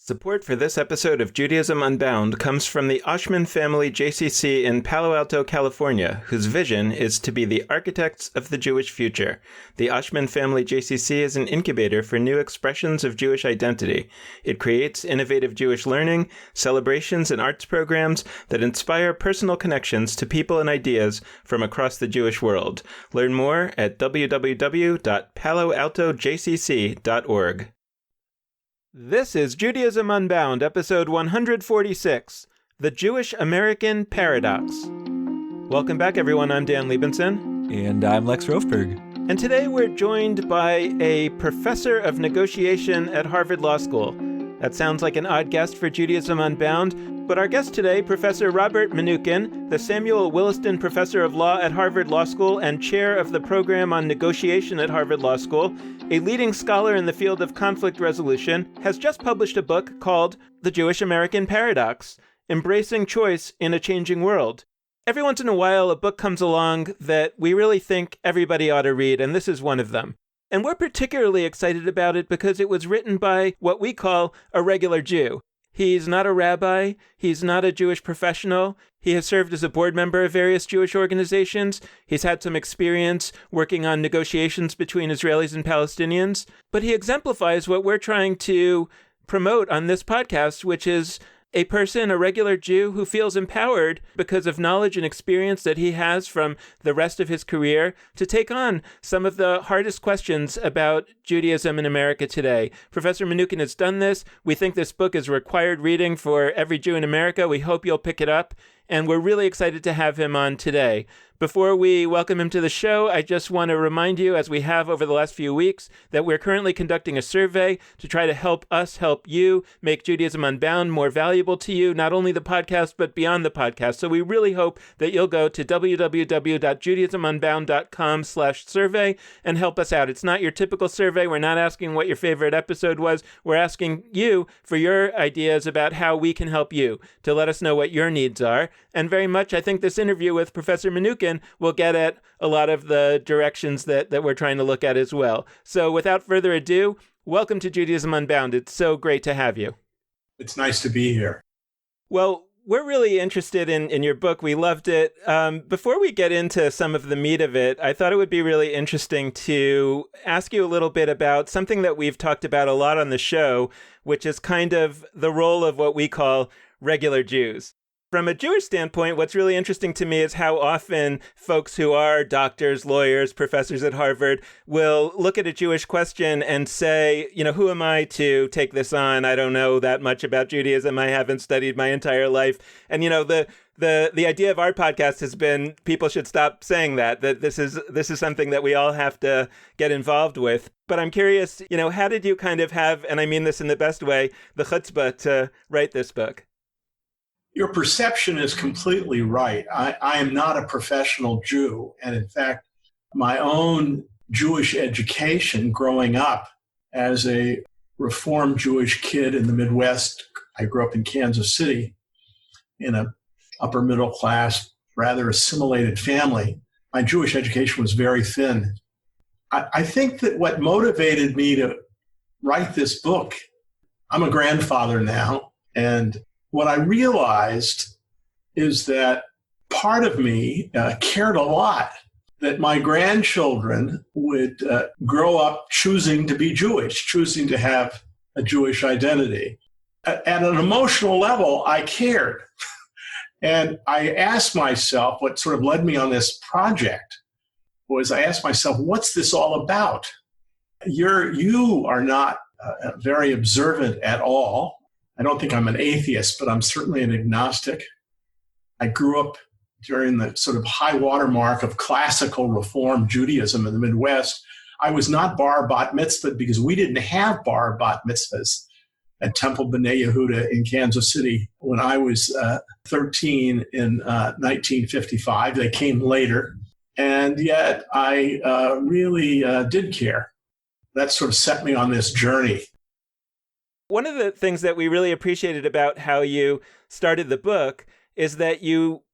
Support for this episode of Judaism Unbound comes from the Oshman Family JCC in Palo Alto, California, whose vision is to be the architects of the Jewish future. The Oshman Family JCC is an incubator for new expressions of Jewish identity. It creates innovative Jewish learning, celebrations, and arts programs that inspire personal connections to people and ideas from across the Jewish world. Learn more at www.paloaltojcc.org. This is Judaism Unbound, episode 146, The Jewish American Paradox. Welcome back, everyone. I'm Dan Liebenson. And I'm Lex Rofberg. And today we're joined by a professor of negotiation at Harvard Law School. That sounds like an odd guest for Judaism Unbound, but our guest today, Professor Robert Mnookin, the Samuel Williston Professor of Law at Harvard Law School and chair of the program on negotiation at Harvard Law School, a leading scholar in the field of conflict resolution, has just published a book called The Jewish American Paradox, Embracing Choice in a Changing World. Every once in a while, a book comes along that we really think everybody ought to read, and this is one of them. And we're particularly excited about it because it was written by what we call a regular Jew. He's not a rabbi, he's not a Jewish professional, he has served as a board member of various Jewish organizations, he's had some experience working on negotiations between Israelis and Palestinians, but he exemplifies what we're trying to promote on this podcast, which is a person, a regular Jew, who feels empowered because of knowledge and experience that he has from the rest of his career to take on some of the hardest questions about Judaism in America today. Professor Mnookin has done this. We think this book is required reading for every Jew in America. We hope you'll pick it up. And we're really excited to have him on today. Before we welcome him to the show, I just want to remind you, as we have over the last few weeks, that we're currently conducting a survey to try to help us help you make Judaism Unbound more valuable to you, not only the podcast, but beyond the podcast. So we really hope that you'll go to www.judaismunbound.com/survey and help us out. It's not your typical survey. We're not asking what your favorite episode was. We're asking you for your ideas about how we can help you, to let us know what your needs are. And very much, I think this interview with Professor Mnookin will get at a lot of the directions that we're trying to look at as well. So without further ado, welcome to Judaism Unbound. It's so great to have you. It's nice to be here. Well, we're really interested in your book. We loved it. Before we get into some of the meat of it, I thought it would be really interesting to ask you a little bit about something that we've talked about a lot on the show, which is kind of the role of what we call regular Jews. From a Jewish standpoint, what's really interesting to me is how often folks who are doctors, lawyers, professors at Harvard will look at a Jewish question and say, you know, who am I to take this on? I don't know that much about Judaism. I haven't studied my entire life. And, you know, the idea of our podcast has been people should stop saying that this is something that we all have to get involved with. But I'm curious, you know, how did you kind of have, and I mean this in the best way, the chutzpah to write this book? Your perception is completely right. I am not a professional Jew. And in fact, my own Jewish education growing up as a Reform Jewish kid in the Midwest, I grew up in Kansas City in an upper middle class, rather assimilated family. My Jewish education was very thin. I think that what motivated me to write this book, I'm a grandfather now, and what I realized is that part of me cared a lot that my grandchildren would grow up choosing to be Jewish, choosing to have a Jewish identity. At an emotional level, I cared. And I asked myself, what sort of led me on this project was I asked myself, what's this all about? You are not very observant at all. I don't think I'm an atheist, but I'm certainly an agnostic. I grew up during the sort of high watermark of classical Reform Judaism in the Midwest. I was not bar bat mitzvah because we didn't have bar bat mitzvahs at Temple B'nai Yehuda in Kansas City when I was 13 in 1955. They came later. And yet I really did care. That sort of set me on this journey. One of the things that we really appreciated about how you started the book is that you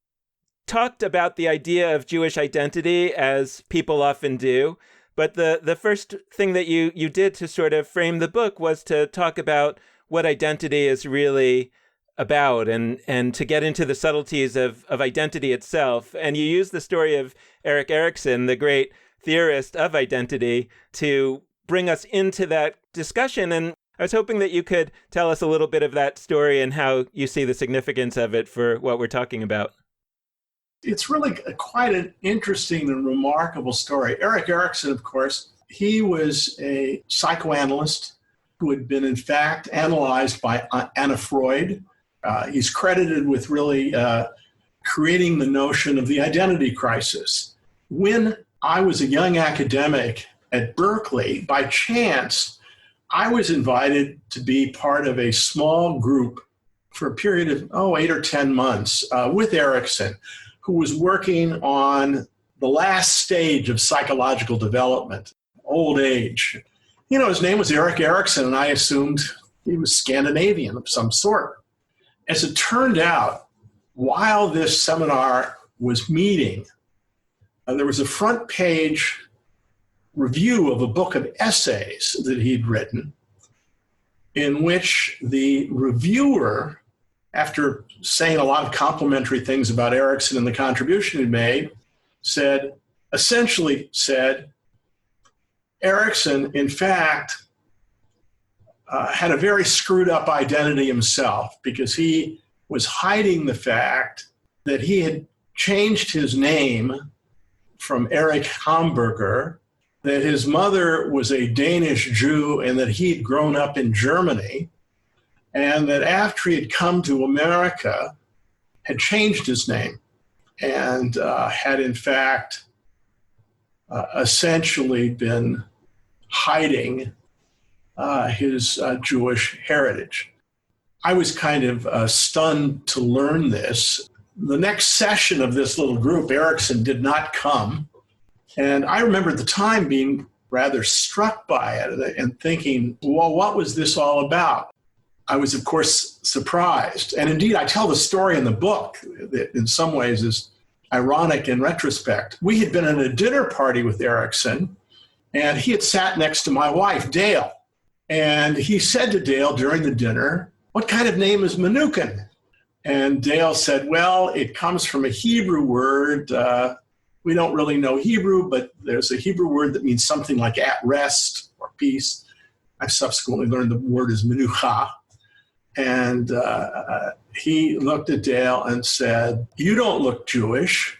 talked about the idea of Jewish identity as people often do. But the first thing that you did to sort of frame the book was to talk about what identity is really about and to get into the subtleties of identity itself. And you use the story of Erik Erikson, the great theorist of identity, to bring us into that discussion. And I was hoping that you could tell us a little bit of that story and how you see the significance of it for what we're talking about. It's really quite an interesting and remarkable story. Erik Erikson, of course, he was a psychoanalyst who had been, in fact, analyzed by Anna Freud. He's credited with really creating the notion of the identity crisis. When I was a young academic at Berkeley, by chance, I was invited to be part of a small group for a period of, 8 or 10 months with Erikson, who was working on the last stage of psychological development, old age. His name was Erik Erikson, and I assumed he was Scandinavian of some sort. As it turned out, while this seminar was meeting, there was a front page review of a book of essays that he'd written, in which the reviewer, after saying a lot of complimentary things about Erikson and the contribution he made, essentially said, Erikson, in fact, had a very screwed up identity himself, because he was hiding the fact that he had changed his name from Erich Hamburger, that his mother was a Danish Jew and that he'd grown up in Germany, and that after he had come to America, had changed his name and had in fact essentially been hiding his Jewish heritage. I was kind of stunned to learn this. The next session of this little group, Erikson did not come. And I remember at the time being rather struck by it and thinking, well, what was this all about? I was, of course, surprised. And indeed, I tell the story in the book that in some ways is ironic in retrospect. We had been at a dinner party with Erikson, and he had sat next to my wife, Dale. And he said to Dale during the dinner, "What kind of name is Mnookin?" And Dale said, "Well, it comes from a Hebrew word. We don't really know Hebrew, but there's a Hebrew word that means something like at rest or peace." I subsequently learned the word is menucha. And he looked at Dale and said, "You don't look Jewish."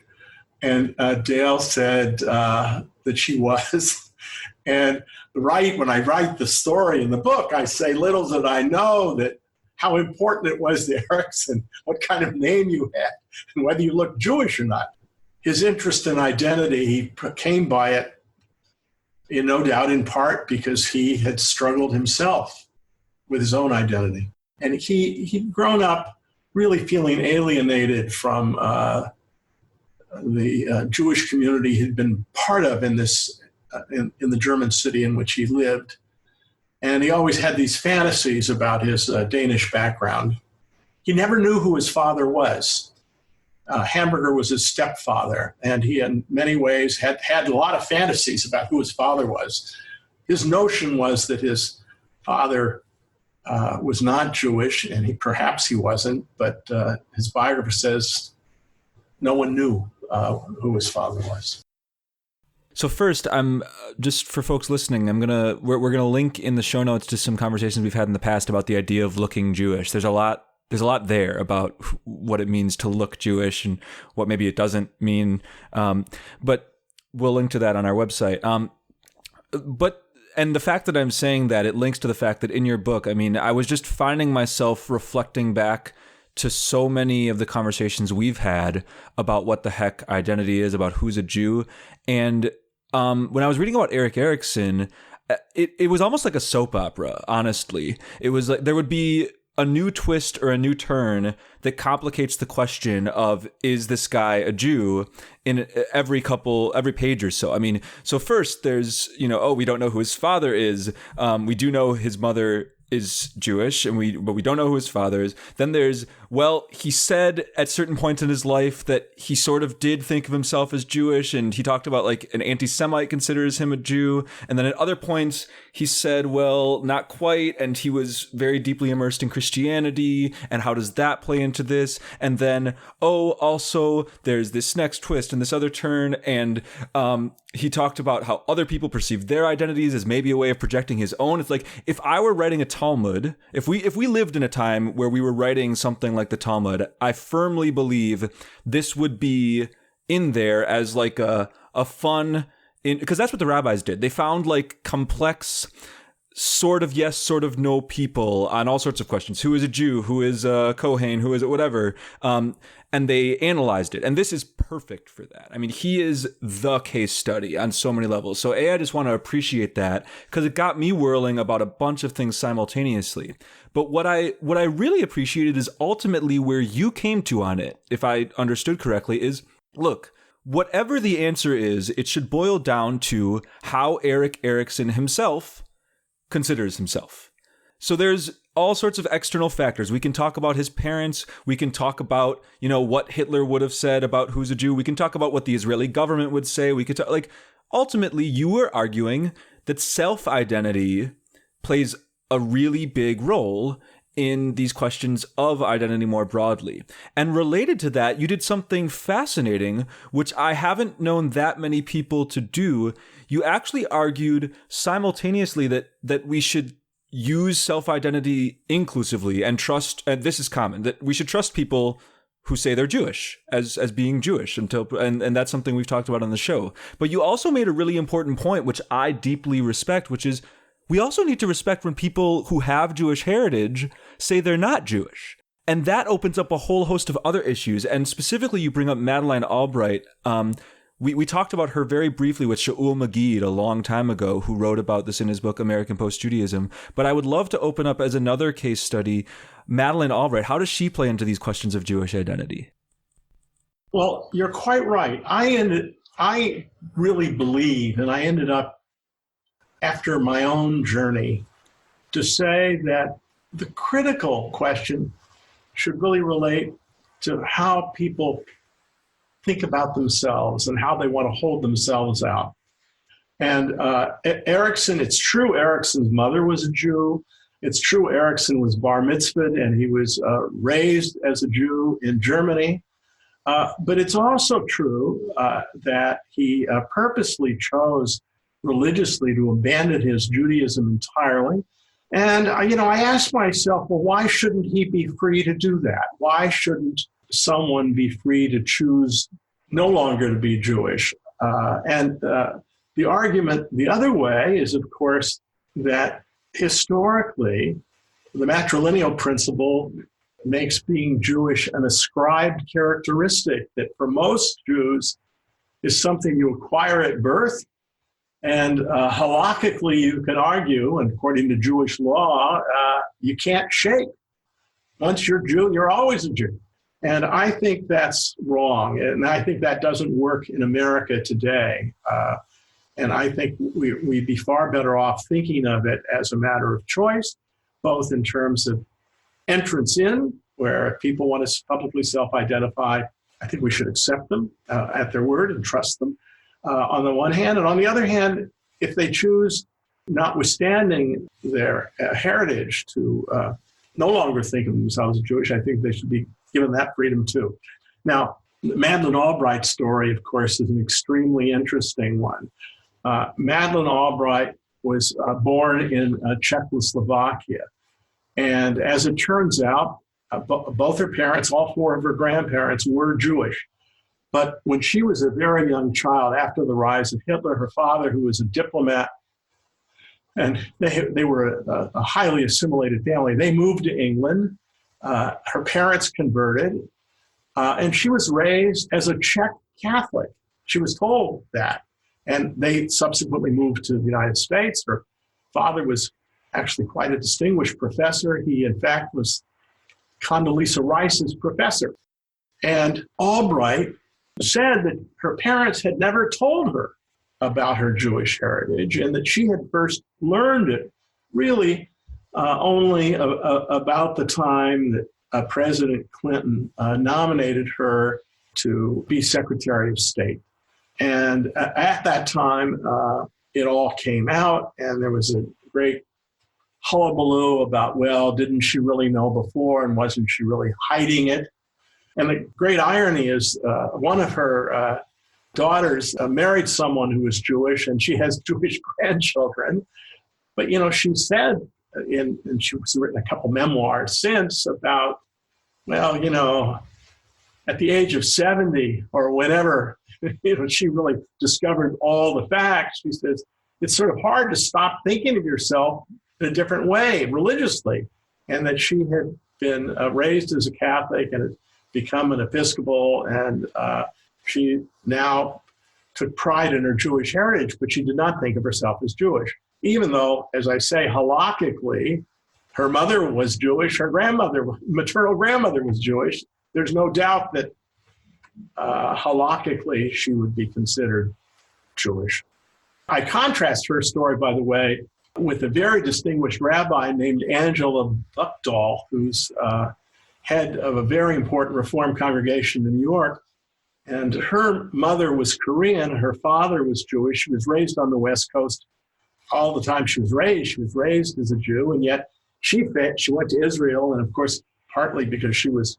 And Dale said that she was. And when I write the story in the book, I say, little did I know that how important it was to Erikson, what kind of name you had, and whether you looked Jewish or not. His interest in identity, he came by it, no doubt in part because he had struggled himself with his own identity. And he'd grown up really feeling alienated from the Jewish community he'd been part of in the German city in which he lived. And he always had these fantasies about his Danish background. He never knew who his father was. Hamburger was his stepfather, and he in many ways had a lot of fantasies about who his father was. His notion was that his father was not Jewish, and perhaps he wasn't, but his biographer says no one knew who his father was. So first, I'm just for folks listening, we're gonna link in the show notes to some conversations we've had in the past about the idea of looking Jewish. There's a lot there about what it means to look Jewish and what maybe it doesn't mean. But we'll link to that on our website. And the fact that I'm saying that, it links to the fact that in your book, I was just finding myself reflecting back to so many of the conversations we've had about what the heck identity is, about who's a Jew. And when I was reading about Erik Erikson, it was almost like a soap opera, honestly. It was like there would be a new twist or a new turn that complicates the question of, is this guy a Jew, in every page or so. So first there's, we don't know who his father is. We do know his mother is Jewish, but we don't know who his father is. Then there's, well, he said at certain points in his life that he sort of did think of himself as Jewish, and he talked about like an anti-Semite considers him a Jew. And then at other points he said, well, not quite, and he was very deeply immersed in Christianity, and how does that play into this? And then, also there's this next twist and this other turn, and he talked about how other people perceive their identities as maybe a way of projecting his own. It's like, if I were writing a Talmud, if we lived in a time where we were writing something like the Talmud, I firmly believe this would be in there as like a fun, because that's what the rabbis did. They found like complex sort of yes, sort of no people on all sorts of questions. Who is a Jew? Who is a Kohen? Who is it? Whatever. And they analyzed it. And this is perfect for that. I mean, he is the case study on so many levels. So I just want to appreciate that because it got me whirling about a bunch of things simultaneously. But what I really appreciated is ultimately where you came to on it, if I understood correctly, is, look, whatever the answer is, it should boil down to how Erik Erikson himself considers himself. So there's all sorts of external factors. We can talk about his parents. We can talk about, what Hitler would have said about who's a Jew. We can talk about what the Israeli government would say. We could talk, ultimately, you were arguing that self-identity plays a really big role in these questions of identity more broadly. And related to that, you did something fascinating, which I haven't known that many people to do. You actually argued simultaneously that we should use self-identity inclusively and trust, and this is common, that we should trust people who say they're Jewish as being Jewish and that's something we've talked about on the show. But you also made a really important point, which I deeply respect, which is we also need to respect when people who have Jewish heritage say they're not Jewish. And that opens up a whole host of other issues. And specifically, you bring up Madeleine Albright. We talked about her very briefly with Shaul Magid a long time ago, who wrote about this in his book, American Post-Judaism. But I would love to open up as another case study, Madeleine Albright. How does she play into these questions of Jewish identity? Well, you're quite right. I really believe, and I ended up, after my own journey, to say that the critical question should really relate to how people think about themselves and how they want to hold themselves out. And Erikson, it's true Erikson's mother was a Jew. It's true Erikson was bar mitzvahed and he was raised as a Jew in Germany. But it's also true that he purposely chose religiously to abandon his Judaism entirely. And, I asked myself, well, why shouldn't he be free to do that? Why shouldn't someone be free to choose no longer to be Jewish? And the argument the other way is, of course, that historically, the matrilineal principle makes being Jewish an ascribed characteristic that for most Jews is something you acquire at birth. And halakhically, you can argue, and according to Jewish law, you can't shake. Once you're Jew, you're always a Jew. And I think that's wrong. And I think that doesn't work in America today. And I think we'd be far better off thinking of it as a matter of choice, both in terms of entrance in, where if people want to publicly self-identify, I think we should accept them at their word and trust them. On the one hand, and on the other hand, if they choose, notwithstanding their heritage, to no longer think of themselves as Jewish, I think they should be given that freedom too. Now, Madeleine Albright's story, of course, is an extremely interesting one. Madeleine Albright was born in Czechoslovakia. And as it turns out, both her parents, all four of her grandparents, were Jewish. But when she was a very young child, after the rise of Hitler, her father, who was a diplomat, and they were a highly assimilated family, they moved to England. Her parents converted, and she was raised as a Czech Catholic. She was told that. And they subsequently moved to the United States. Her father was actually quite a distinguished professor. He, in fact, was Condoleezza Rice's professor. And Albright said that her parents had never told her about her Jewish heritage and that she had first learned it really only about the time that President Clinton nominated her to be Secretary of State. And at that time, it all came out, and there was a great hullabaloo about, well, didn't she really know before, and wasn't she really hiding it? And the great irony is one of her daughters married someone who was Jewish, and she has Jewish grandchildren. But, she said, and she's written a couple memoirs since about, well, at the age of 70 or whenever, she really discovered all the facts. She says, it's sort of hard to stop thinking of yourself in a different way religiously. And that she had been raised as a Catholic and had become an Episcopal. And she now took pride in her Jewish heritage, but she did not think of herself as Jewish. Even though, as I say, halakhically, her mother was Jewish, her maternal grandmother was Jewish. There's no doubt that halakhically she would be considered Jewish. I contrast her story, by the way, with a very distinguished rabbi named Angela Buchdahl, who's head of a very important Reform congregation in New York. And her mother was Korean, her father was Jewish. She was raised on the West Coast. All the time she was raised as a Jew, and yet she went to Israel, and of course, partly because she was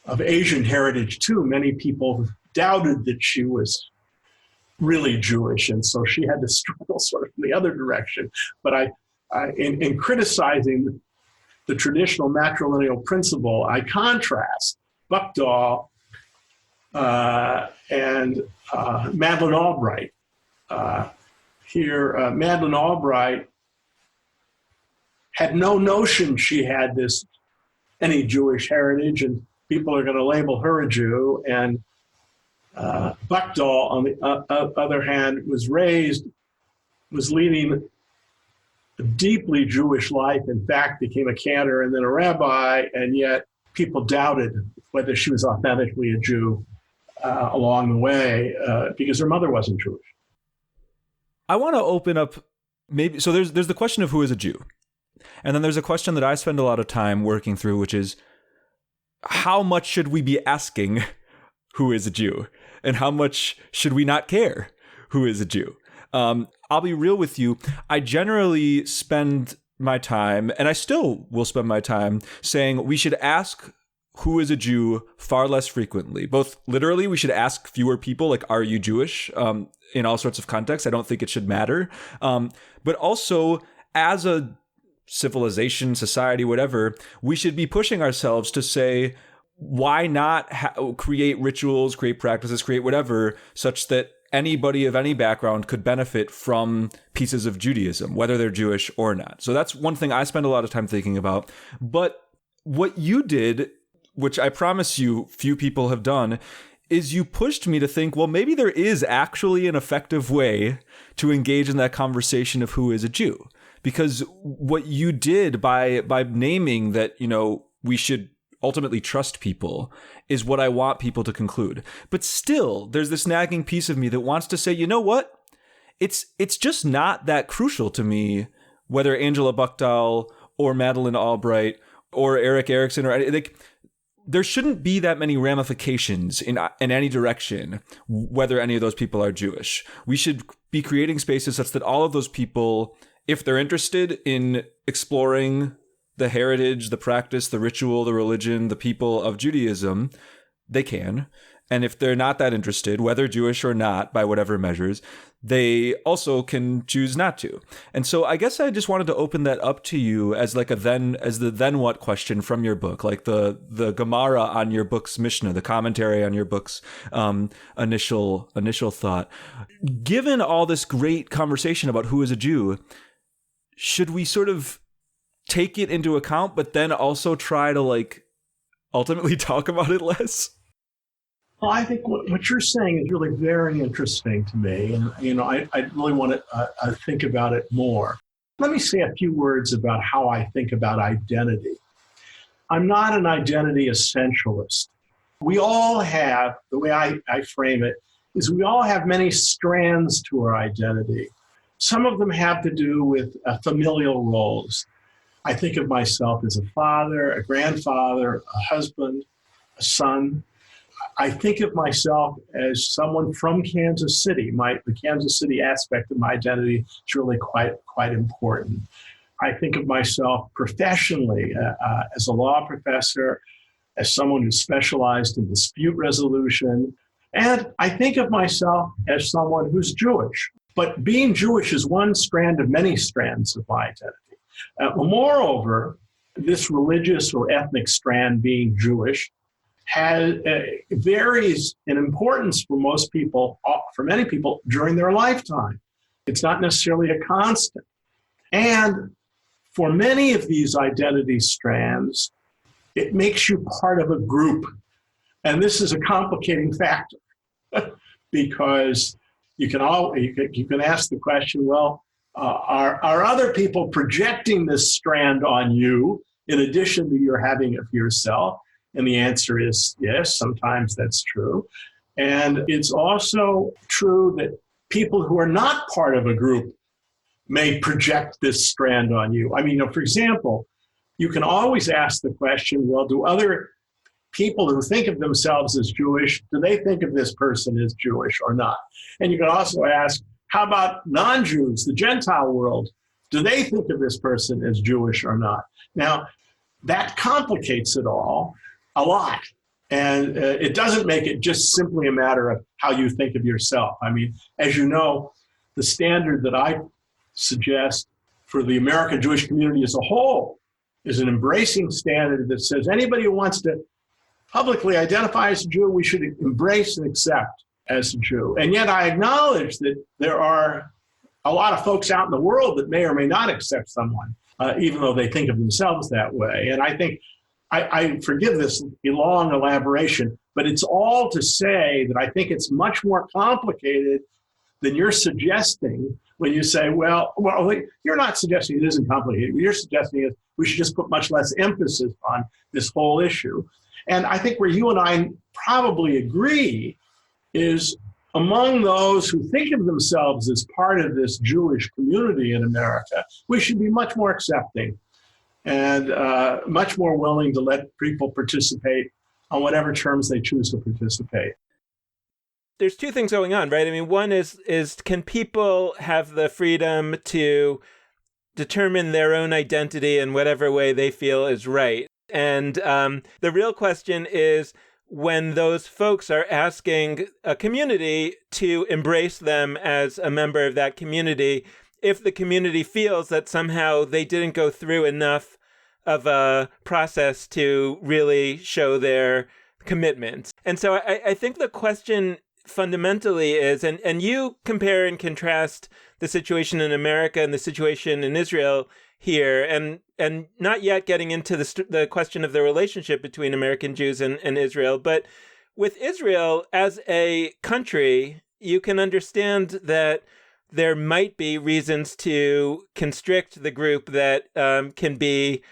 of Asian heritage too, many people doubted that she was really Jewish, and so she had to struggle sort of in the other direction. But in criticizing the traditional matrilineal principle, I contrast Buchdahl and Madeleine Albright. Here, Madeleine Albright had no notion she had any Jewish heritage, and people are going to label her a Jew. And Buchdahl, on the other hand, was leading a deeply Jewish life. In fact, became a cantor and then a rabbi, and yet people doubted whether she was authentically a Jew along the way because her mother wasn't Jewish. I want to open up so there's the question of who is a Jew. And then there's a question that I spend a lot of time working through, which is how much should we be asking who is a Jew? And how much should we not care who is a Jew? I'll be real with you. I generally spend my time, and I still will spend my time, saying we should ask who is a Jew far less frequently. Both literally, we should ask fewer people, like, are you Jewish? In all sorts of contexts. I don't think it should matter. But also, as a civilization, society, whatever, we should be pushing ourselves to say, why not create rituals, create practices, create whatever, such that anybody of any background could benefit from pieces of Judaism, whether they're Jewish or not. So that's one thing I spend a lot of time thinking about. But what you did, which I promise you few people have done, is you pushed me to think, well, maybe there is actually an effective way to engage in that conversation of who is a Jew. Because what you did by naming that, we should ultimately trust people is what I want people to conclude. But still, there's this nagging piece of me that wants to say, you know what? It's just not that crucial to me whether Angela Buchdahl or Madeleine Albright or Eric Erickson or there shouldn't be that many ramifications in any direction, whether any of those people are Jewish. We should be creating spaces such that all of those people, if they're interested in exploring the heritage, the practice, the ritual, the religion, the people of Judaism, they can. And if they're not that interested, whether Jewish or not, by whatever measures, they also can choose not to. And so I guess I just wanted to open that up to you as the then what question from your book, like the Gemara on your book's Mishnah, the commentary on your book's initial thought. Given all this great conversation about who is a Jew, should we sort of take it into account, but then also try to ultimately talk about it less? Well, I think what you're saying is really very interesting to me, and I really want to think about it more. Let me say a few words about how I think about identity. I'm not an identity essentialist. We all have, the way I frame it, is we all have many strands to our identity. Some of them have to do with familial roles. I think of myself as a father, a grandfather, a husband, a son. I think of myself as someone from Kansas City. The Kansas City aspect of my identity is really quite important. I think of myself professionally as a law professor, as someone who specialized in dispute resolution. And I think of myself as someone who's Jewish. But being Jewish is one strand of many strands of my identity. Moreover, this religious or ethnic strand, being Jewish, varies in importance for most people, for many people, during their lifetime. It's not necessarily a constant. And for many of these identity strands, it makes you part of a group. And this is a complicating factor because you can ask the question, well, are other people projecting this strand on you in addition to your having it for yourself? And the answer is yes, sometimes that's true. And it's also true that people who are not part of a group may project this strand on you. I mean, for example, you can always ask the question, well, do other people who think of themselves as Jewish, do they think of this person as Jewish or not? And you can also ask, how about non-Jews, the Gentile world? Do they think of this person as Jewish or not? Now, that complicates it all a lot. And it doesn't make it just simply a matter of how you think of yourself. I mean, as you know, the standard that I suggest for the American Jewish community as a whole is an embracing standard that says anybody who wants to publicly identify as a Jew, we should embrace and accept as a Jew. And yet I acknowledge that there are a lot of folks out in the world that may or may not accept someone, even though they think of themselves that way. And I think, I forgive this long elaboration, but it's all to say that I think it's much more complicated than you're suggesting when you say, well, you're not suggesting it isn't complicated. What you're suggesting is we should just put much less emphasis on this whole issue. And I think where you and I probably agree is among those who think of themselves as part of this Jewish community in America, we should be much more accepting and much more willing to let people participate on whatever terms they choose to participate. There's two things going on, right? I mean, one is can people have the freedom to determine their own identity in whatever way they feel is right? And the real question is when those folks are asking a community to embrace them as a member of that community, if the community feels that somehow they didn't go through enough of a process to really show their commitment. And so I think the question fundamentally is, and you compare and contrast the situation in America and the situation in Israel here, and not yet getting into the question of the relationship between American Jews and Israel, but with Israel as a country, you can understand that there might be reasons to constrict the group that can be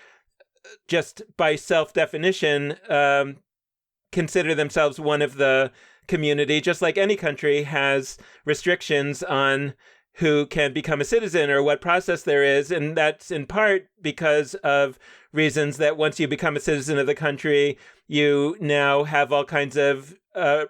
just by self-definition consider themselves one of the community, just like any country has restrictions on who can become a citizen or what process there is. And that's in part because of reasons that once you become a citizen of the country, you now have all kinds of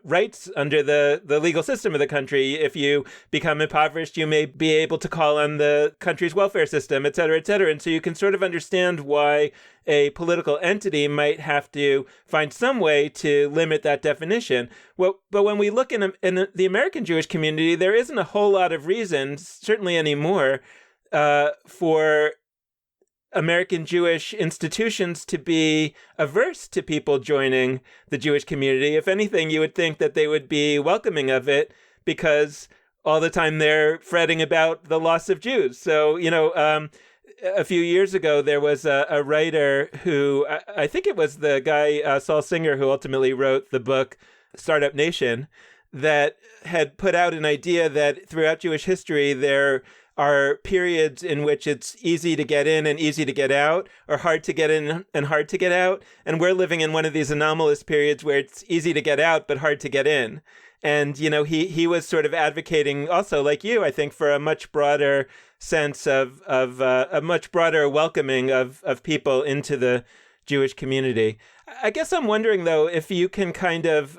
rights under the legal system of the country. If you become impoverished, you may be able to call on the country's welfare system, et cetera, et cetera. And so you can sort of understand why a political entity might have to find some way to limit that definition. Well, but when we look in the American Jewish community, there isn't a whole lot of reasons, certainly anymore, for American Jewish institutions to be averse to people joining the Jewish community. If anything, you would think that they would be welcoming of it because all the time they're fretting about the loss of Jews. So, a few years ago, there was a writer who, I think it was the guy, Saul Singer, who ultimately wrote the book Startup Nation, that had put out an idea that throughout Jewish history, there are periods in which it's easy to get in and easy to get out, or hard to get in and hard to get out. And we're living in one of these anomalous periods where it's easy to get out, but hard to get in. And, he was sort of advocating also, like you, I think, for a much broader sense of a much broader welcoming of people into the Jewish community. I guess I'm wondering, though, if you can kind of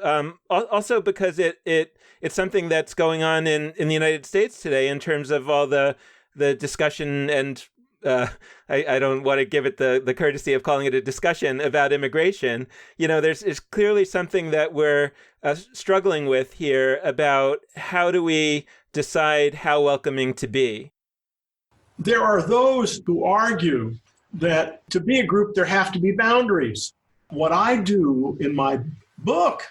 also because it's something that's going on in the United States today in terms of all the discussion and I don't want to give it the courtesy of calling it a discussion about immigration. There's clearly something that we're struggling with here about how do we decide how welcoming to be. There are those who argue that to be a group, there have to be boundaries. What I do in my book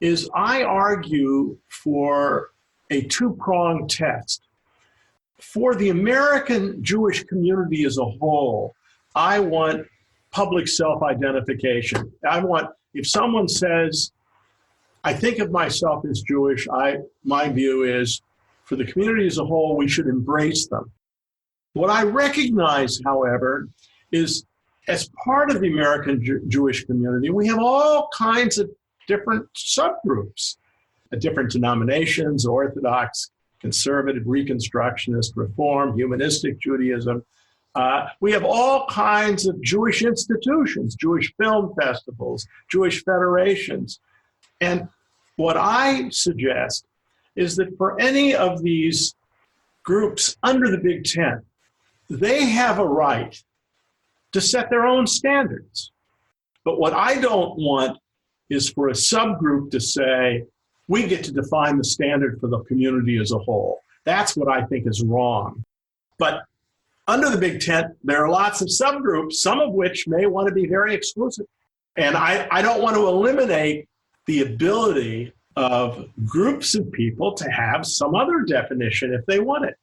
is I argue for a two-pronged test. For the American Jewish community as a whole, I want public self-identification. I want, if someone says, I think of myself as Jewish, my view is, for the community as a whole, we should embrace them. What I recognize, however, is as part of the American Jewish community, we have all kinds of different subgroups, different denominations, Orthodox, conservative, Reconstructionist, Reform, Humanistic Judaism. We have all kinds of Jewish institutions, Jewish film festivals, Jewish federations. And what I suggest is that for any of these groups under the Big Tent, they have a right to set their own standards. But what I don't want is for a subgroup to say, we get to define the standard for the community as a whole. That's what I think is wrong. But under the Big Tent, there are lots of subgroups, some of which may want to be very exclusive. And I don't want to eliminate the ability of groups of people to have some other definition if they want it.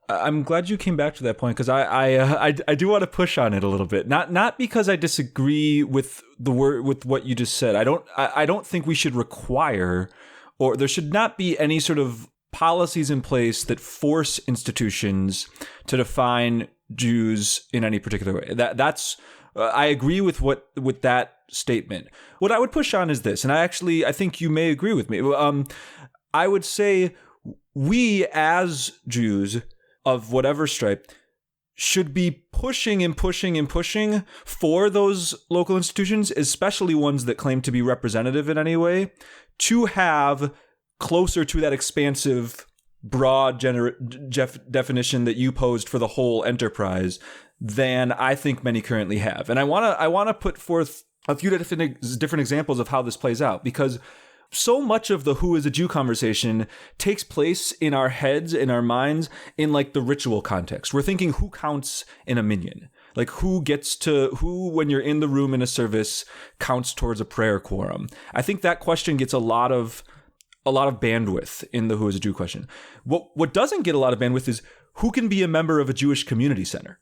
I'm glad you came back to that point because I do want to push on it a little bit. Not because I disagree with with what you just said. I don't think we should require, or there should not be any sort of policies in place that force institutions to define Jews in any particular way. That's I agree with that statement. What I would push on is this, and I think you may agree with me. I would say we as Jews of whatever stripe should be pushing and pushing and pushing for those local institutions, especially ones that claim to be representative in any way, to have closer to that expansive, broad definition that you posed for the whole enterprise than I think many currently have. And I want to put forth a few different examples of how this plays out, because so much of the who is a Jew conversation takes place in our heads, in our minds, in like the ritual context. We're thinking who counts in a minyan, like who, when you're in the room in a service, counts towards a prayer quorum. I think that question gets a lot of bandwidth in the who is a Jew question. What doesn't get a lot of bandwidth is who can be a member of a Jewish community center.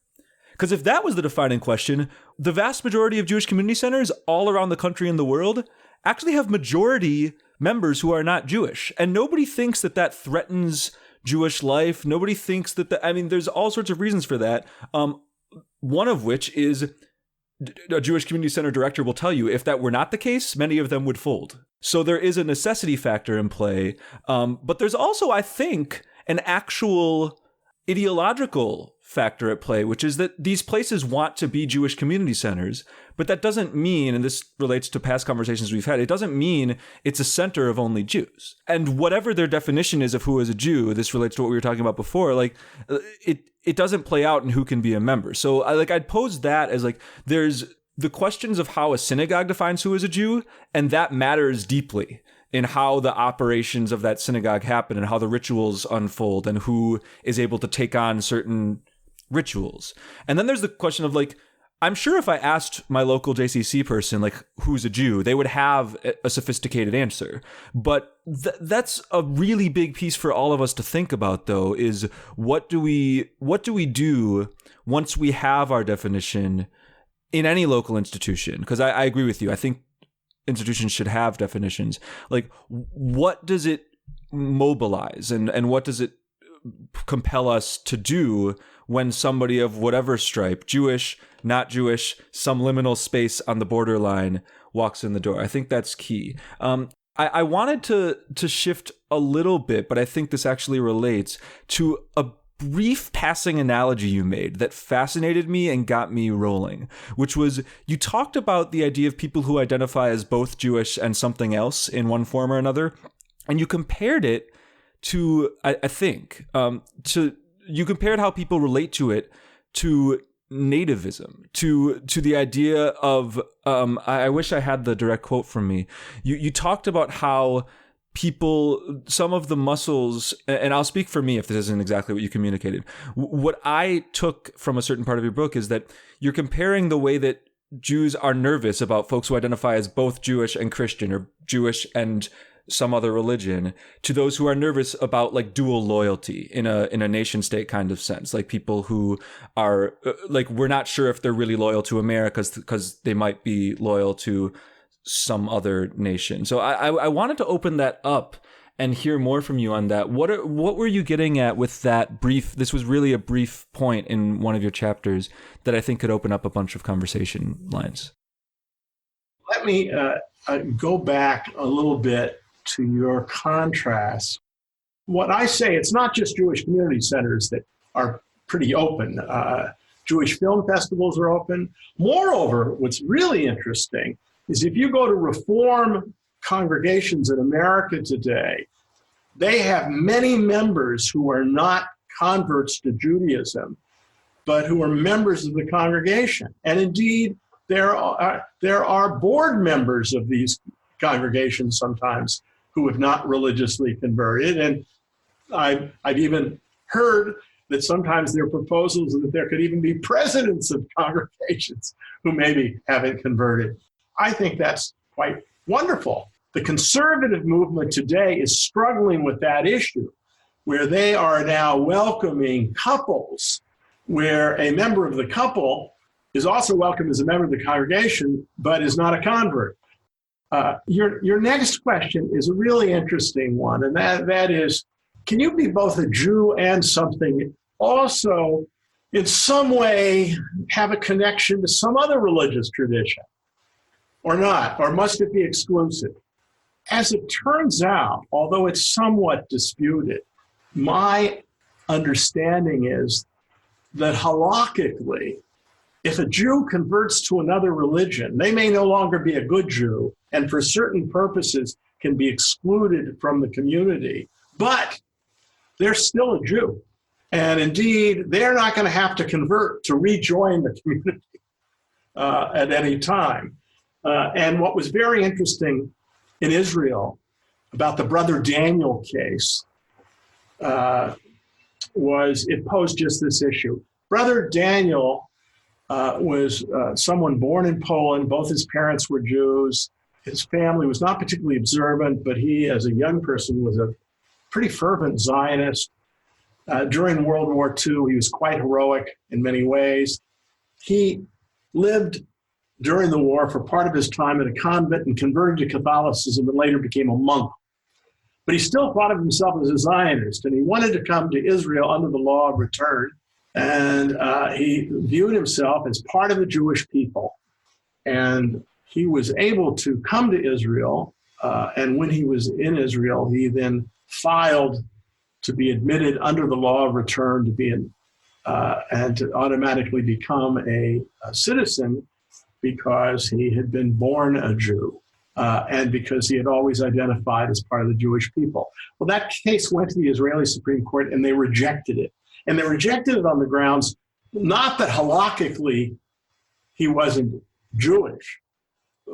Because if that was the defining question, the vast majority of Jewish community centers all around the country and the world actually have majority members who are not Jewish. And nobody thinks that threatens Jewish life. Nobody thinks there's all sorts of reasons for that. One of which is a Jewish community center director will tell you if that were not the case, many of them would fold. So there is a necessity factor in play. But there's also, I think, an actual ideological factor at play, which is that these places want to be Jewish community centers, but that doesn't mean, and this relates to past conversations we've had, it doesn't mean it's a center of only Jews. And whatever their definition is of who is a Jew, this relates to what we were talking about before, like it doesn't play out in who can be a member. So I'd pose that as like, there's the questions of how a synagogue defines who is a Jew, and that matters deeply in how the operations of that synagogue happen and how the rituals unfold and who is able to take on certain rituals. And then there's the question of like, I'm sure if I asked my local JCC person, like, who's a Jew, they would have a sophisticated answer. But that's a really big piece for all of us to think about, though, is what do we do once we have our definition in any local institution? Because I agree with you. I think institutions should have definitions. Like, what does it mobilize and what does it compel us to do when somebody of whatever stripe, Jewish, not Jewish, some liminal space on the borderline, walks in the door? I think that's key. I wanted to shift a little bit, but I think this actually relates to a brief passing analogy you made that fascinated me and got me rolling, which was you talked about the idea of people who identify as both Jewish and something else in one form or another, and you compared it to, you compared how people relate to it to nativism, to the idea of, I wish I had the direct quote from me. You talked about how people, some of the muscles, and I'll speak for me if this isn't exactly what you communicated. What I took from a certain part of your book is that you're comparing the way that Jews are nervous about folks who identify as both Jewish and Christian, or Jewish and some other religion, to those who are nervous about like dual loyalty in a nation state kind of sense, like people who are like, we're not sure if they're really loyal to America because they might be loyal to some other nation. So I wanted to open that up and hear more from you on that. What were you getting at with that brief? This was really a brief point in one of your chapters that I think could open up a bunch of conversation lines. Let me go back a little bit to your contrast. What I say, it's not just Jewish community centers that are pretty open. Jewish film festivals are open. Moreover, what's really interesting is if you go to Reform congregations in America today, they have many members who are not converts to Judaism, but who are members of the congregation. And indeed, there are board members of these congregations sometimes who have not religiously converted. And I've even heard that sometimes there are proposals that there could even be presidents of congregations who maybe haven't converted. I think that's quite wonderful. The conservative movement today is struggling with that issue, where they are now welcoming couples, where a member of the couple is also welcome as a member of the congregation, but is not a convert. Your next question is a really interesting one, and that is, can you be both a Jew and something also in some way have a connection to some other religious tradition? Or not? Or must it be exclusive? As it turns out, although it's somewhat disputed, my understanding is that halakhically, if a Jew converts to another religion, they may no longer be a good Jew, and for certain purposes can be excluded from the community, but they're still a Jew. And indeed, they're not going to have to convert to rejoin the community at any time. And what was very interesting in Israel about the Brother Daniel case was it posed just this issue. Brother Daniel was someone born in Poland. Both his parents were Jews. His family was not particularly observant, but he, as a young person, was a pretty fervent Zionist. During World War II, he was quite heroic in many ways. He lived during the war for part of his time at a convent and converted to Catholicism and later became a monk. But he still thought of himself as a Zionist, and he wanted to come to Israel under the law of return. And he viewed himself as part of the Jewish people. And he was able to come to Israel. And when he was in Israel, he then filed to be admitted under the law of return and to automatically become a citizen because he had been born a Jew and because he had always identified as part of the Jewish people. Well, that case went to the Israeli Supreme Court and they rejected it. And they rejected it on the grounds, not that halakhically he wasn't Jewish,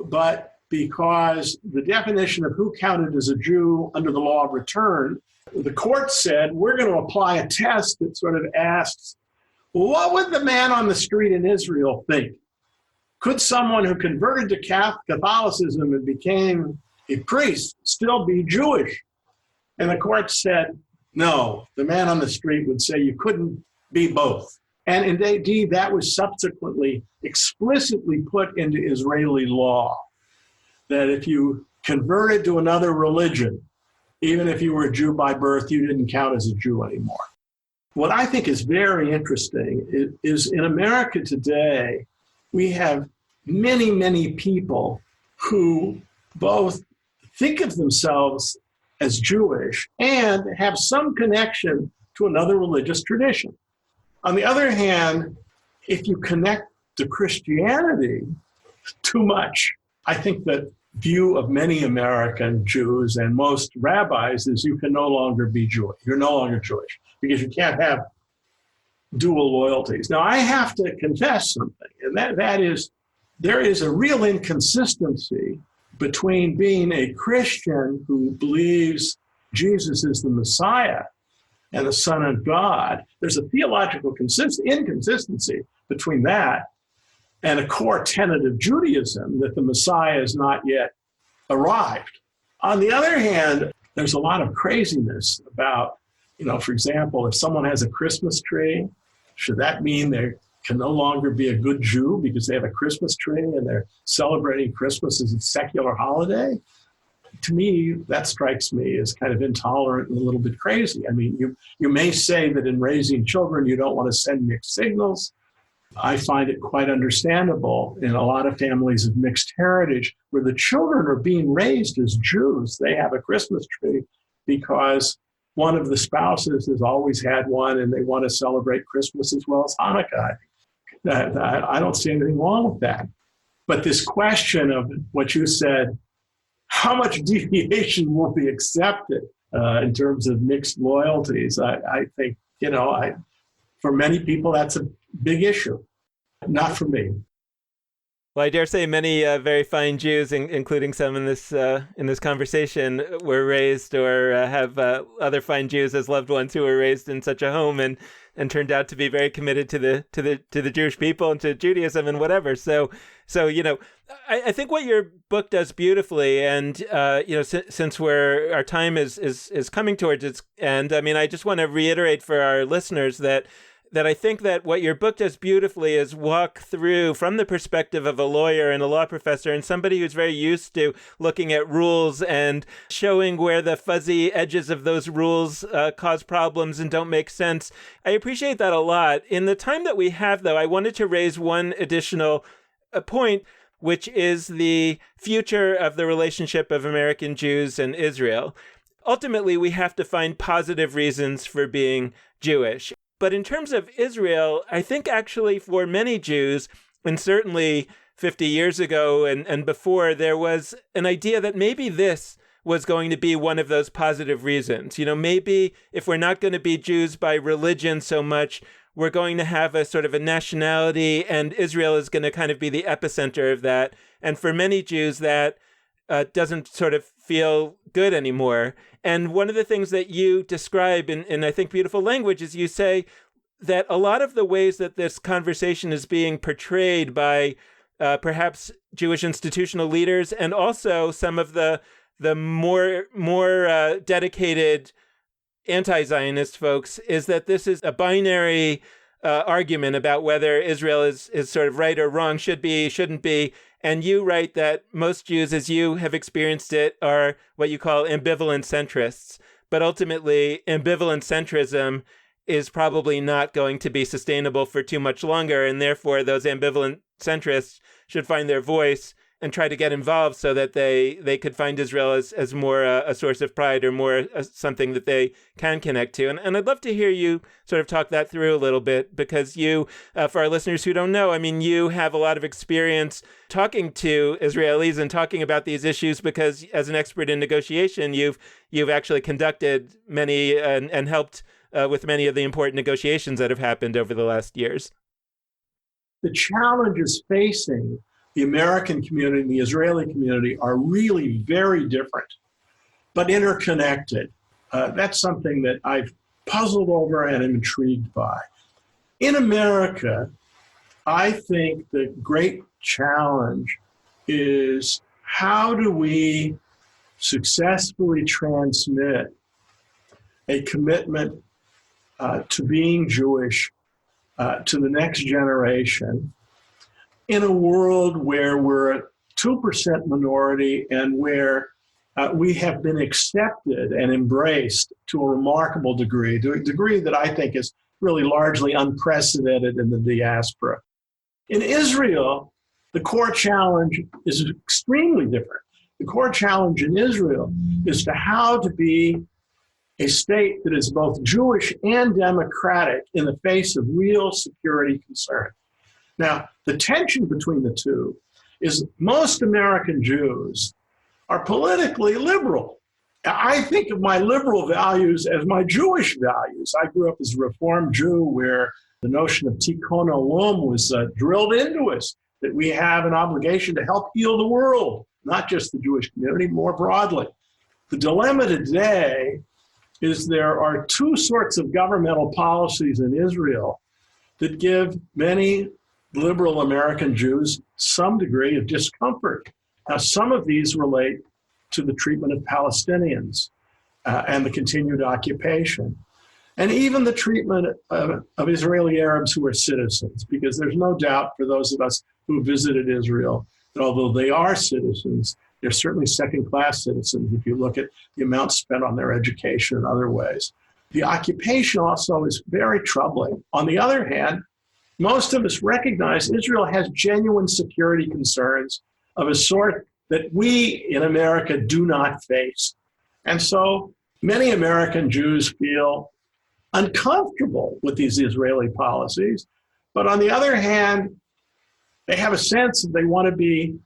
but because the definition of who counted as a Jew under the law of return, the court said, we're going to apply a test that sort of asks, what would the man on the street in Israel think? Could someone who converted to Catholicism and became a priest still be Jewish? And the court said, no, the man on the street would say you couldn't be both. And indeed, that was subsequently explicitly put into Israeli law, that if you converted to another religion, even if you were a Jew by birth, you didn't count as a Jew anymore. What I think is very interesting is in America today, we have many, many people who both think of themselves as Jewish and have some connection to another religious tradition. On the other hand, if you connect to Christianity too much, I think the view of many American Jews and most rabbis is you can no longer be Jewish. You're no longer Jewish because you can't have dual loyalties. Now, I have to confess something, and that is there is a real inconsistency between being a Christian who believes Jesus is the Messiah and the Son of God. There's a theological inconsistency between that and a core tenet of Judaism that the Messiah has not yet arrived. On the other hand, there's a lot of craziness about, for example, if someone has a Christmas tree, should that mean they can no longer be a good Jew because they have a Christmas tree and they're celebrating Christmas as a secular holiday? To me, that strikes me as kind of intolerant and a little bit crazy. I mean, you may say that in raising children, you don't want to send mixed signals. I find it quite understandable in a lot of families of mixed heritage where the children are being raised as Jews. They have a Christmas tree because one of the spouses has always had one and they want to celebrate Christmas as well as Hanukkah. I don't see anything wrong with that. But this question of what you said, how much deviation will be accepted in terms of mixed loyalties? I think, for many people, that's a big issue. Not for me. Well, I dare say many very fine Jews, including some in this conversation, were raised or have other fine Jews as loved ones who were raised in such a home and turned out to be very committed to the Jewish people and to Judaism and whatever. So I think what your book does beautifully, and since our time is coming towards its end, I mean, I just want to reiterate for our listeners that I think that what your book does beautifully is walk through from the perspective of a lawyer and a law professor and somebody who's very used to looking at rules and showing where the fuzzy edges of those rules cause problems and don't make sense. I appreciate that a lot. In the time that we have, though, I wanted to raise one additional point, which is the future of the relationship of American Jews and Israel. Ultimately, we have to find positive reasons for being Jewish. But in terms of Israel, I think actually for many Jews, and certainly 50 years ago and before, there was an idea that maybe this was going to be one of those positive reasons. Maybe if we're not going to be Jews by religion so much, we're going to have a sort of a nationality, and Israel is going to kind of be the epicenter of that. And for many Jews, that doesn't sort of feel good anymore. And one of the things that you describe in I think, beautiful language is you say that a lot of the ways that this conversation is being portrayed by perhaps Jewish institutional leaders and also some of the more dedicated anti-Zionist folks is that this is a binary argument about whether Israel is sort of right or wrong, should be, shouldn't be. And you write that most Jews, as you have experienced it, are what you call ambivalent centrists. But ultimately, ambivalent centrism is probably not going to be sustainable for too much longer. And therefore, those ambivalent centrists should find their voice and try to get involved so that they could find Israel as more a source of pride or more something that they can connect to. And I'd love to hear you sort of talk that through a little bit, because you, for our listeners who don't know, I mean, you have a lot of experience talking to Israelis and talking about these issues because as an expert in negotiation, you've actually conducted many and helped with many of the important negotiations that have happened over the last years. The challenges facing the American community and the Israeli community are really very different, but interconnected. That's something that I've puzzled over and am intrigued by. In America, I think the great challenge is how do we successfully transmit a commitment to being Jewish to the next generation in a world where we're a 2% minority and where we have been accepted and embraced to a remarkable degree, to a degree that I think is really largely unprecedented in the diaspora. In Israel, the core challenge is extremely different. The core challenge in Israel is to how to be a state that is both Jewish and democratic in the face of real security concerns. Now, the tension between the two is most American Jews are politically liberal. I think of my liberal values as my Jewish values. I grew up as a Reformed Jew where the notion of tikkun olam was drilled into us, that we have an obligation to help heal the world, not just the Jewish community, more broadly. The dilemma today is there are two sorts of governmental policies in Israel that give many liberal American Jews some degree of discomfort. Now, some of these relate to the treatment of Palestinians and the continued occupation, and even the treatment of Israeli Arabs who are citizens, because there's no doubt for those of us who visited Israel that although they are citizens, they're certainly second-class citizens if you look at the amount spent on their education and other ways. The occupation also is very troubling. On the other hand, most of us recognize Israel has genuine security concerns of a sort that we in America do not face. And so many American Jews feel uncomfortable with these Israeli policies. But on the other hand, they have a sense that they want to be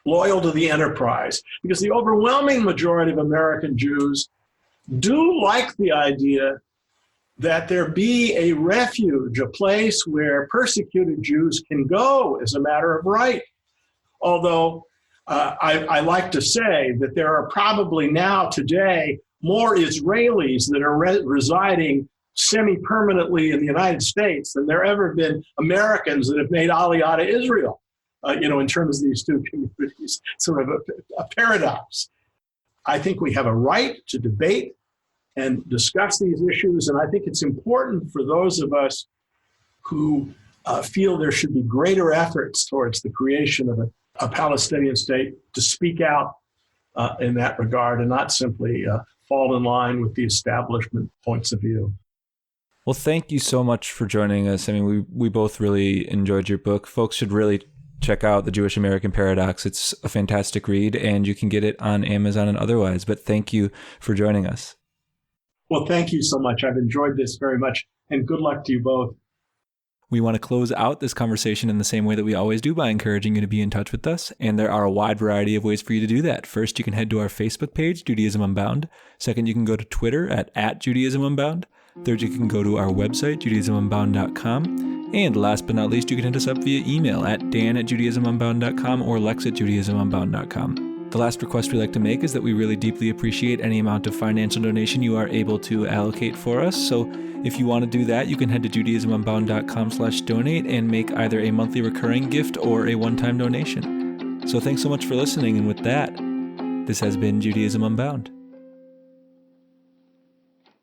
loyal to the enterprise, because the overwhelming majority of American Jews do like the idea that there be a refuge, a place where persecuted Jews can go as a matter of right. Although I like to say that there are probably now today more Israelis that are residing semi-permanently in the United States than there ever been Americans that have made Aliyah to Israel, in terms of these two communities, sort of a paradox. I think we have a right to debate and discuss these issues, and I think it's important for those of us who feel there should be greater efforts towards the creation of a Palestinian state to speak out in that regard and not simply fall in line with the establishment points of view. Well, thank you so much for joining us. I mean, we both really enjoyed your book. Folks should really check out The Jewish American Paradox. It's a fantastic read, and you can get it on Amazon and otherwise. But thank you for joining us. Well, thank you so much. I've enjoyed this very much, and good luck to you both. We want to close out this conversation in the same way that we always do, by encouraging you to be in touch with us. And there are a wide variety of ways for you to do that. First, you can head to our Facebook page, Judaism Unbound. Second, you can go to Twitter at Judaism Unbound. Third, you can go to our website, judaismunbound.com. And last but not least, you can hit us up via email at dan@judaismunbound.com or lex@judaismunbound.com. The last request we like to make is that we really deeply appreciate any amount of financial donation you are able to allocate for us. So if you want to do that, you can head to judaismunbound.com/donate and make either a monthly recurring gift or a one-time donation. So thanks so much for listening. And with that, this has been Judaism Unbound.